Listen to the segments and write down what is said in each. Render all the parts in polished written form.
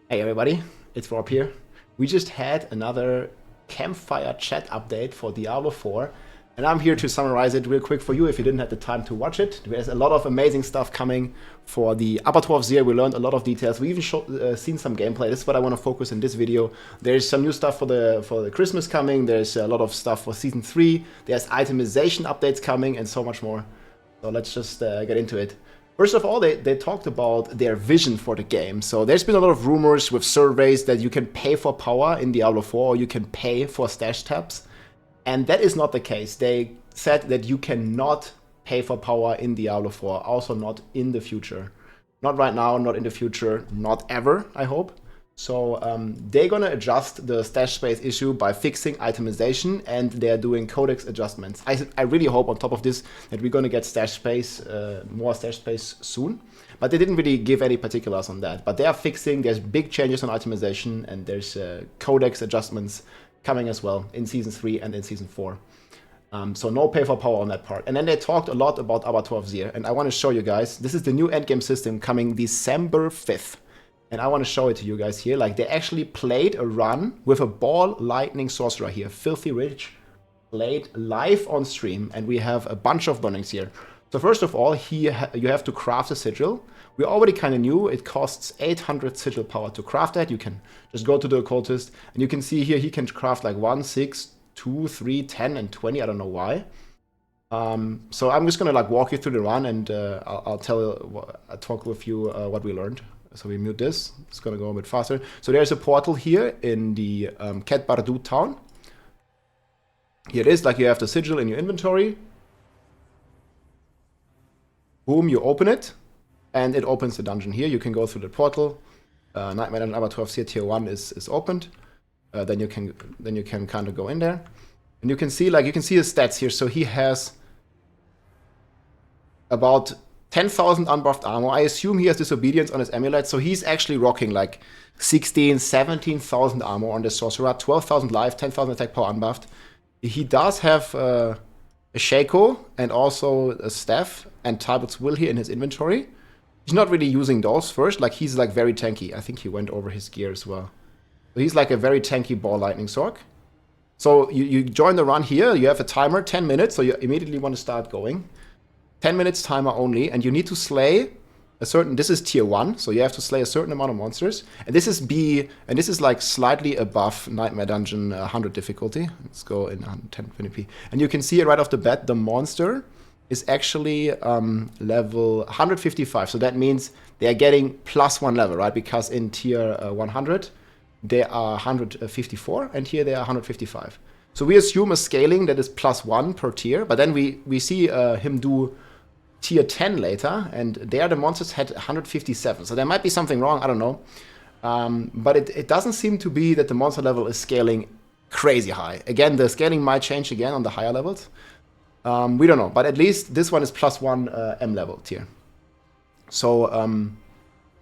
Hey everybody, it's Rob here. We just had another Campfire chat update for Diablo 4, and I'm here to summarize it real quick for you if you didn't have the time to watch it. There's a lot of amazing stuff coming for the Abattoir of Zir. We learned a lot of details. We even seen some gameplay. This is what I want to focus in this video. There's some new stuff for the Christmas coming. There's a lot of stuff for Season 3. There's itemization updates coming and so much more. So let's just get into it. First of all, they talked about their vision for the game. So there's been a lot of rumors with surveys that you can pay for power in Diablo 4 or you can pay for stash tabs. And that is not the case. They said that you cannot pay for power in Diablo 4, also not in the future. Not right now, not in the future, not ever, I hope. So they're gonna adjust the stash space issue by fixing itemization, and they're doing codex adjustments. I really hope on top of this that we're gonna get stash space, more stash space soon. But they didn't really give any particulars on that. But they are fixing, there's big changes on itemization, and there's codex adjustments coming as well in Season 3 and in Season 4. So no pay for power on that part. And then they talked a lot about Abattoir of Zir, and I want to show you guys, this is the new endgame system coming December 5th. And I want to show it to you guys here. Like, they actually played a run with a ball lightning sorcerer here, Filthy Rich, played live on stream, and we have a bunch of burnings here. So first of all, you have to craft a sigil. We already kind of knew it costs 800 sigil power to craft that. You can just go to the occultist, and you can see here he can craft like 1, 6, 2, 3, 10, and 20. I don't know why. So I'm just gonna like walk you through the run, and I'll talk with you what we learned. So we mute this. It's gonna go a bit faster. So there's a portal here in the Cat Bardu town. Here it is. Like, you have the sigil in your inventory. Boom, you open it, and it opens the dungeon here. You can go through the portal. Nightmare and Abattoir of Zir Tier 1 is opened. Then you can kind of go in there, and you can see his stats here. So he has about 10,000 unbuffed armor. I assume he has disobedience on his amulet, so he's actually rocking like 16, 17,000 armor on the sorcerer, 12,000 life, 10,000 attack power unbuffed. He does have a Shako and also a staff and Talbot's Will here in his inventory. He's not really using those first. Like, he's like very tanky. I think he went over his gear as well. So he's like a very tanky ball lightning sorc. So you join the run here. You have a timer, 10 minutes, so you immediately want to start going. 10 minutes timer only, and you need to slay a certain, this is tier 1, so you have to slay a certain amount of monsters. And this is like slightly above Nightmare Dungeon 100 difficulty. Let's go in 1020p. And you can see it right off the bat, the monster is actually level 155. So that means they are getting +1 level, right? Because in tier 100, they are 154, and here they are 155. So we assume a scaling that is +1 per tier, but then we see him do tier 10 later, and there the monsters had 157. So there might be something wrong, I don't know. But it doesn't seem to be that the monster level is scaling crazy high. Again, the scaling might change again on the higher levels. We don't know, but at least this one is +1 M level tier. So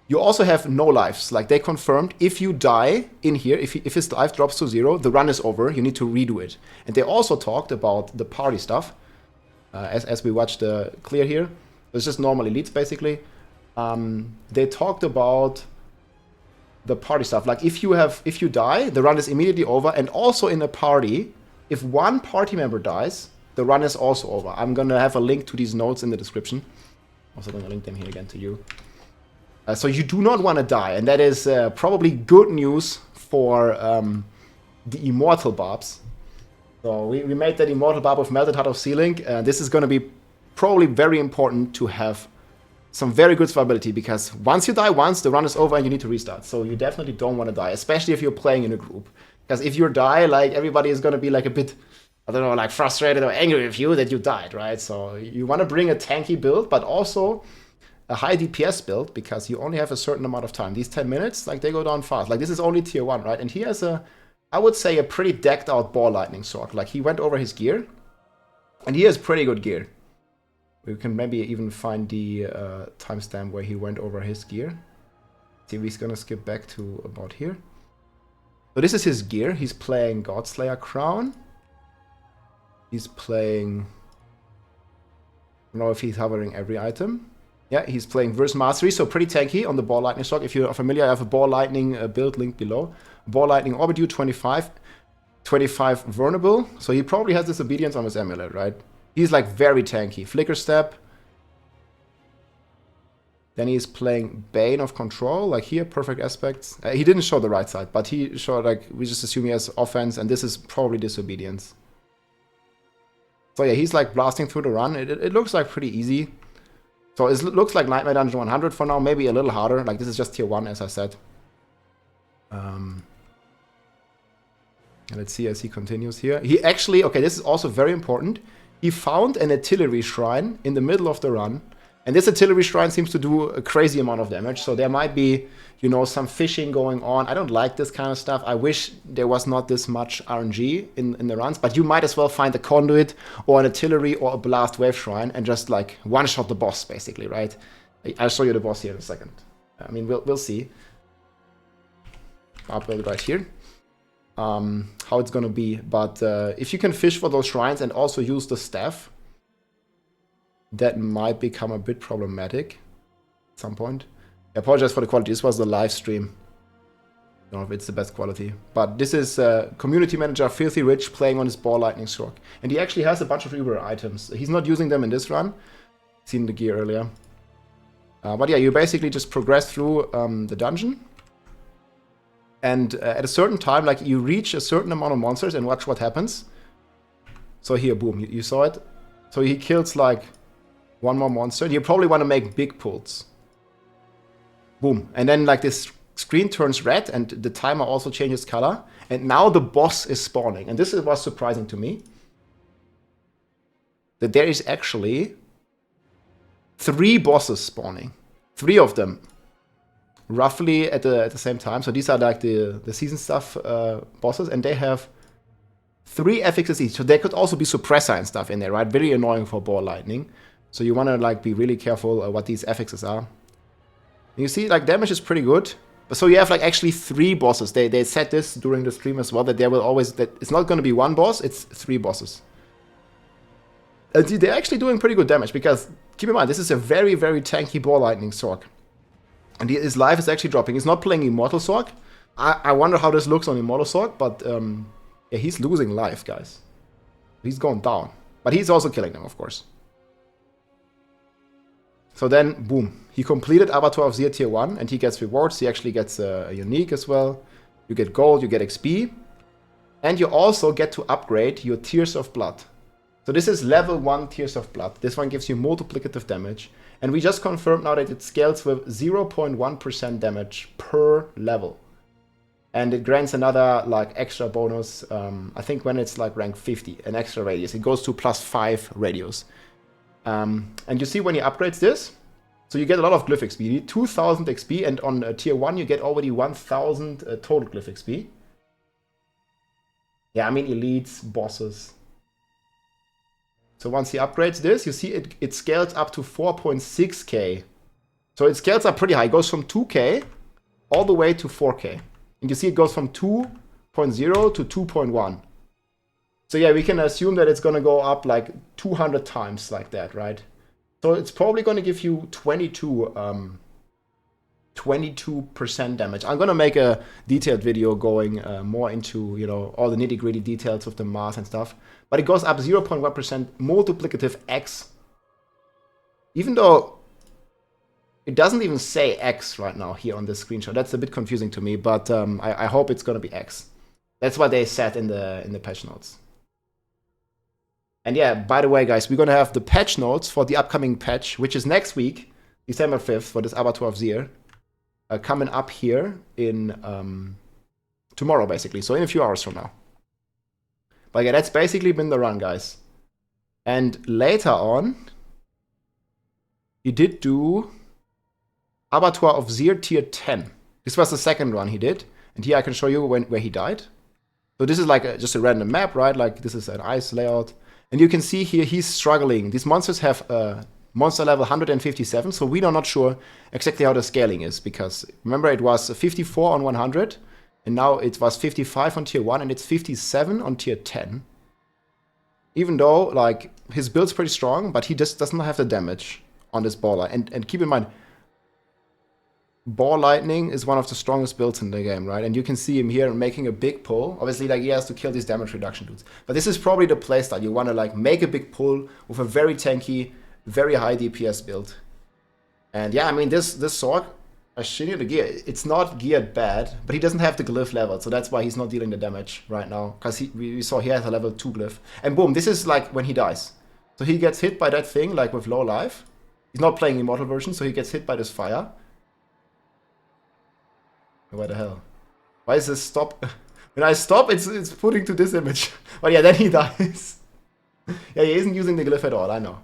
you also have no lives. Like, they confirmed if you die in here, if his life drops to 0, the run is over. You need to redo it. And they also talked about the party stuff. As we watch the clear here, it's just normal elites basically. They talked about the party stuff. Like, if you die, the run is immediately over. And also in a party, if one party member dies, the run is also over. I'm gonna have a link to these notes in the description. Also gonna link them here again to you. So you do not want to die, and that is probably good news for the Immortal Barbs. So we made that Immortal Barb of Melted Heart of Sealing. This is going to be probably very important to have some very good survivability, because once you die once, the run is over and you need to restart. So you definitely don't want to die, especially if you're playing in a group. Because if you die, like, everybody is going to be like a bit, I don't know, like frustrated or angry with you that you died, right? So you want to bring a tanky build, but also a high DPS build, because you only have a certain amount of time. These 10 minutes, like, they go down fast. Like, this is only tier 1, right? And he has I would say, a pretty decked out ball lightning sorc. Like, he went over his gear, and he has pretty good gear. We can maybe even find the timestamp where he went over his gear. See, he's gonna skip back to about here. So this is his gear. He's playing Godslayer Crown. He's playing, I don't know if he's hovering every item. Yeah, he's playing Verse Mastery, so pretty tanky on the Ball Lightning stock. If you're familiar, I have a Ball Lightning build linked below. Ball Lightning Orbit 25, 25 vulnerable. So he probably has Disobedience on his amulet, right? He's like very tanky. Flicker Step. Then he's playing Bane of Control, like here, perfect aspects. He didn't show the right side, but he showed, like, we just assume he has offense, and this is probably Disobedience. So yeah, he's like blasting through the run. It looks like pretty easy. So it looks like Nightmare Dungeon 100 for now, maybe a little harder. Like, this is just tier 1, as I said. Let's see as he continues here. He actually, okay, this is also very important. He found an artillery shrine in the middle of the run. And this artillery shrine seems to do a crazy amount of damage. So there might be, you know, some fishing going on. I don't like this kind of stuff. I wish there was not this much RNG in the runs. But you might as well find a conduit or an artillery or a blast wave shrine and just like one-shot the boss, basically, right? I'll show you the boss here in a second. I mean, we'll see. I'll build it right here. How it's gonna be. But if you can fish for those shrines and also use the staff, that might become a bit problematic at some point. I apologize for the quality. This was the live stream. I don't know if it's the best quality. But this is Community Manager Filthy Rich playing on his Ball Lightning Sword. And he actually has a bunch of rare items. He's not using them in this run. Seen the gear earlier. But yeah, you basically just progress through the dungeon. And at a certain time, like, you reach a certain amount of monsters and watch what happens. So here, boom, you saw it. So he kills like one more monster. You probably want to make big pulls. Boom. And then like this screen turns red and the timer also changes color. And now the boss is spawning. And this was surprising to me. That there is actually 3 bosses spawning. 3 of them. Roughly at the same time. So these are like the season stuff bosses. And they have 3 affixes each. So there could also be suppressor and stuff in there, right? Very annoying for Ball Lightning. So you want to like be really careful what these affixes are. And you see, like, damage is pretty good. But so you have like actually 3 bosses. They said this during the stream as well, that there will always, that it's not going to be 1 boss, it's 3 bosses. And they're actually doing pretty good damage because keep in mind, this is a very, very tanky Ball Lightning Sorc. And his life is actually dropping. He's not playing Immortal Sorc. I wonder how this looks on Immortal Sorc, but yeah, he's losing life, guys. He's going down. But he's also killing them, of course. So then, boom, he completed Abattoir of Zir tier 1, and he gets rewards. He actually gets a unique as well. You get gold, you get XP. And you also get to upgrade your Tears of Blood. So this is level 1 Tears of Blood. This one gives you multiplicative damage. And we just confirmed now that it scales with 0.1% damage per level. And it grants another like extra bonus, I think when it's like rank 50, an extra radius. It goes to +5 radius. And you see when he upgrades this, so you get a lot of Glyph XP. You need 2000 XP, and on tier 1 you get already 1000 total Glyph XP. Yeah, I mean elites, bosses. So once he upgrades this, you see it scales up to 4.6k. So it scales up pretty high. It goes from 2k all the way to 4k. And you see it goes from 2.0 to 2.1. So yeah, we can assume that it's going to go up like 200 times like that, right? So it's probably going to give you 22% damage. I'm going to make a detailed video going more into, you know, all the nitty-gritty details of the math and stuff. But it goes up 0.1% multiplicative X. Even though it doesn't even say X right now here on this screenshot. That's a bit confusing to me, but I hope it's going to be X. That's what they said in the patch notes. And yeah, by the way, guys, we're going to have the patch notes for the upcoming patch, which is next week, December 5th, for this Abattoir of Zir, coming up here in tomorrow, basically. So in a few hours from now. But yeah, that's basically been the run, guys. And later on, he did do Abattoir of Zir tier 10. This was the second run he did. And here I can show you where he died. So this is like just a random map, right? Like this is an ice layout. And you can see here he's struggling. These monsters have monster level 157, so we are not sure exactly how the scaling is. Because remember, it was 54 on 100, and now it was 55 on tier 1, and it's 57 on tier 10. Even though, like, his build's pretty strong, but he just doesn't have the damage on this baller. And keep in mind, Ball Lightning is one of the strongest builds in the game, right? And you can see him here making a big pull. Obviously, like, he has to kill these damage reduction dudes. But this is probably the playstyle. You want to, like, make a big pull with a very tanky, very high DPS build. And yeah, I mean, this sword, I show you the gear. It's not geared bad, but he doesn't have the glyph level, so that's why he's not dealing the damage right now. Because we saw he has a level 2 glyph. And boom, this is like when he dies. So he gets hit by that thing, like with low life. He's not playing Immortal version, so he gets hit by this fire. What the hell? Why is this stop? When I stop, it's putting to this image. But yeah, then he dies. Yeah, he isn't using the glyph at all, I know.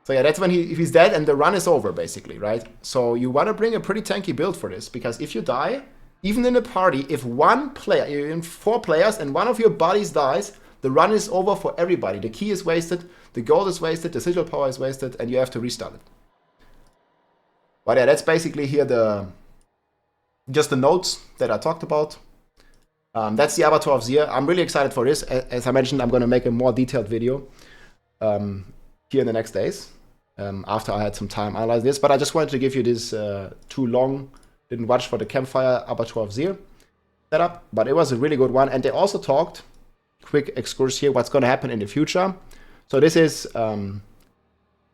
So yeah, that's when he's dead and the run is over, basically, right? So you want to bring a pretty tanky build for this, because if you die, even in a party, if one player, you're in 4 players and one of your buddies dies, the run is over for everybody. The key is wasted, the gold is wasted, the sigil power is wasted, and you have to restart it. But yeah, that's basically here just the notes that I talked about. That's the Abattoir of Zir. I'm really excited for this. As I mentioned, I'm going to make a more detailed video here in the next days, after I had some time analyze this. But I just wanted to give you this too long, didn't watch for the Campfire Abattoir of Zir setup, but it was a really good one. And they also talked, quick excursus here, what's going to happen in the future. So this is,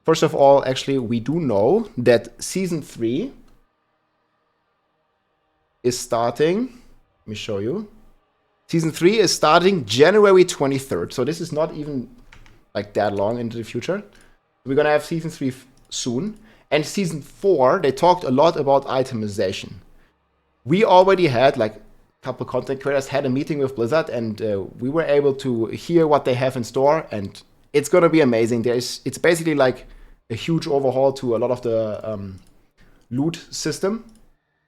first of all, actually, we do know that Season 3 is starting, let me show you. Season 3 is starting January 23rd. So this is not even like that long into the future. We're gonna have Season 3 soon. And Season 4, they talked a lot about itemization. We already had, like, a couple content creators had a meeting with Blizzard, and we were able to hear what they have in store, and it's gonna be amazing. It's basically like a huge overhaul to a lot of the loot system.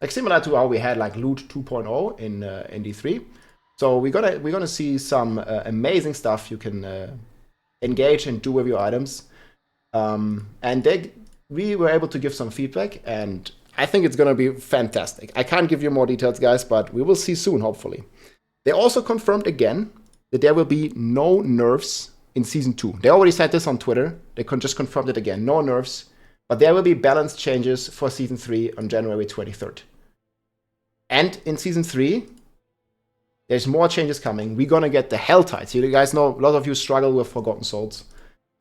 Like similar to how we had like Loot 2.0 in D3. So we're gonna see some amazing stuff you can engage and do with your items. And we were able to give some feedback, and I think it's gonna be fantastic. I can't give you more details, guys, but we will see soon, hopefully. They also confirmed again that there will be no nerfs in Season 2. They already said this on Twitter. They just confirmed it again. No nerfs. But there will be balance changes for Season 3 on January 23rd. And in Season 3, there's more changes coming. We're gonna get the Hell Tides. You guys know a lot of you struggle with Forgotten Souls.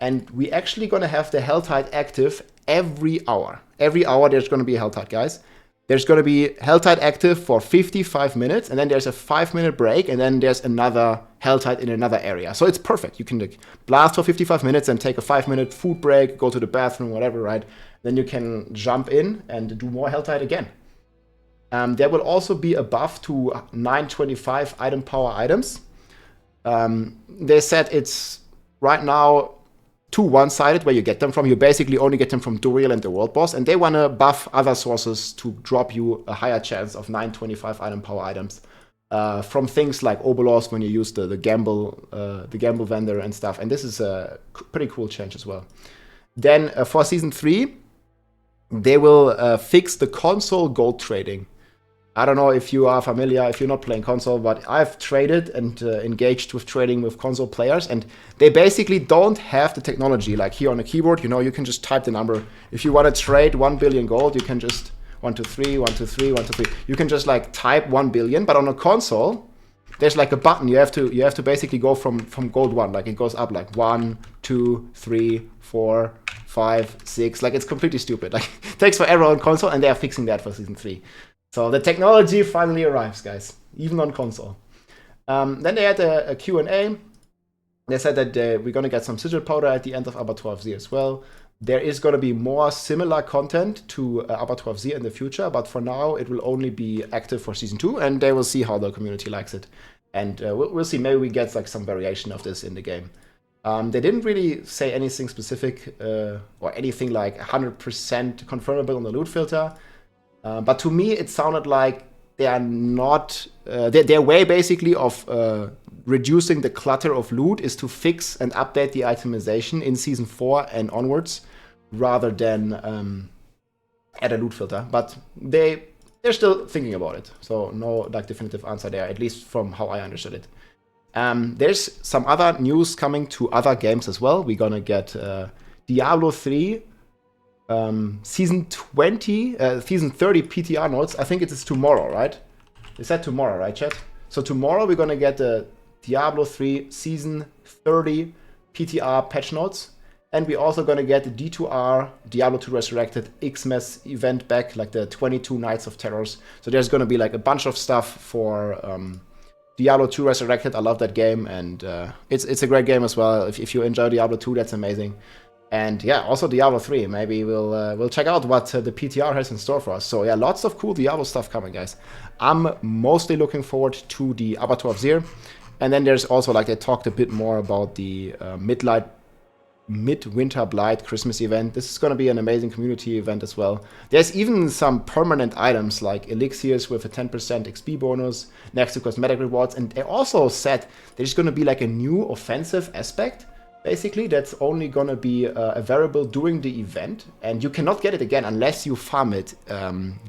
And we actually gonna have the Hell Tide active every hour. Every hour there's gonna be a Hell Tide, guys. There's gonna be Hell Tide active for 55 minutes, and then there's a 5-minute break, and then there's another Hell Tide in another area. So it's perfect. You can like, blast for 55 minutes and take a 5-minute food break, go to the bathroom, whatever, right? Then you can jump in and do more Hell Tide again. There will also be a buff to 925 item power items. They said it's right now too one-sided where you get them from. You basically only get them from Duriel and the World Boss, and they want to buff other sources to drop you a higher chance of 925 item power items from things like Obolos when you use the gamble vendor and stuff. And this is a pretty cool change as well. Then for Season 3, they will fix the console gold trading. I don't know if you are familiar, if you're not playing console, but I've traded and engaged with trading with console players, and they basically don't have the technology. Like here on the keyboard, you know, you can just type the number. If you want to trade 1 billion gold, you can just 1, 2, 3, 1, 2, 3, 1, 2, 3. You can just like type 1 billion, but on a console, there's like a button. You have to basically go from gold 1. Like it goes up like 1, 2, 3, 4, 5, 6. Like it's completely stupid. Like it takes forever on console, and they are fixing that for Season 3. So the technology finally arrives, guys, even on console. Then they had a Q&A. They said that we're going to get some sigil powder at the end of Abattoir of Zir as well. There is going to be more similar content to Abattoir of Zir in the future, but for now it will only be active for Season 2, and they will see how the community likes it. And we'll see, maybe we get like some variation of this in the game. They didn't really say anything specific or anything like 100% confirmable on the loot filter. But to me, it sounded like they are not... their way, basically, of reducing the clutter of loot is to fix and update the itemization in Season 4 and onwards, rather than add a loot filter. But they're still thinking about it. So no like definitive answer there, at least from how I understood it. There's some other news coming to other games as well. We're gonna get Diablo 3 season 20, season 30 PTR notes. I think it is tomorrow, right? Is that tomorrow, right, chat? So tomorrow we're gonna get the Diablo 3 season 30 PTR patch notes. And we're also gonna get the D2R Diablo 2 Resurrected Xmas event back, like the 22 Nights of Terrors. So there's gonna be like a bunch of stuff for Diablo 2 Resurrected. I love that game, and it's a great game as well. If you enjoy Diablo 2, that's amazing. And yeah, also Diablo 3. Maybe we'll check out what the PTR has in store for us. So yeah, lots of cool Diablo stuff coming, guys. I'm mostly looking forward to the Abattoir of Zir. And then there's also, like, they talked a bit more about the Midwinter Blight Christmas event. This is going to be an amazing community event as well. There's even some permanent items like elixirs with a 10% XP bonus next to cosmetic rewards. And they also said there's going to be like a new offensive aspect, basically, that's only going to be available during the event. And you cannot get it again unless you farm it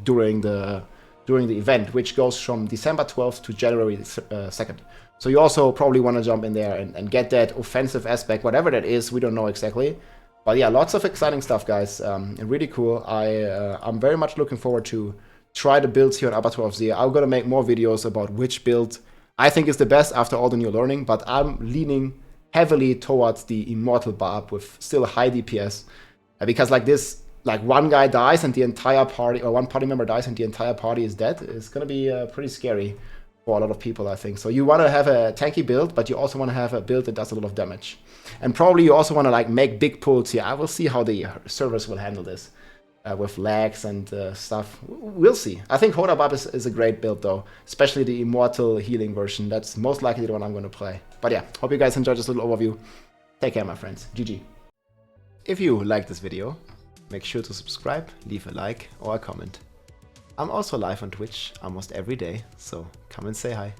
during the event, which goes from December 12th to January 2nd. So you also probably want to jump in there and get that offensive aspect, whatever that is. We don't know exactly. But yeah, lots of exciting stuff, guys. Really cool. I'm very much looking forward to try the builds here on Abattoir of Zir. I'm going to make more videos about which build I think is the best after all the new learning. But I'm leaning heavily towards the Immortal Barb with still high DPS. Because like this, like one guy dies and the entire party, or one party member dies and the entire party is dead. It's going to be pretty scary for a lot of people, I think. So you want to have a tanky build, but you also want to have a build that does a lot of damage. And probably you also want to like make big pulls here. I will see how the servers will handle this with lags and stuff. We'll see. I think Hodabab is a great build though, especially the Immortal healing version. That's most likely the one I'm going to play. But yeah, hope you guys enjoyed this little overview. Take care, my friends. GG. If you liked this video, make sure to subscribe, leave a like or a comment. I'm also live on Twitch almost every day, so come and say hi.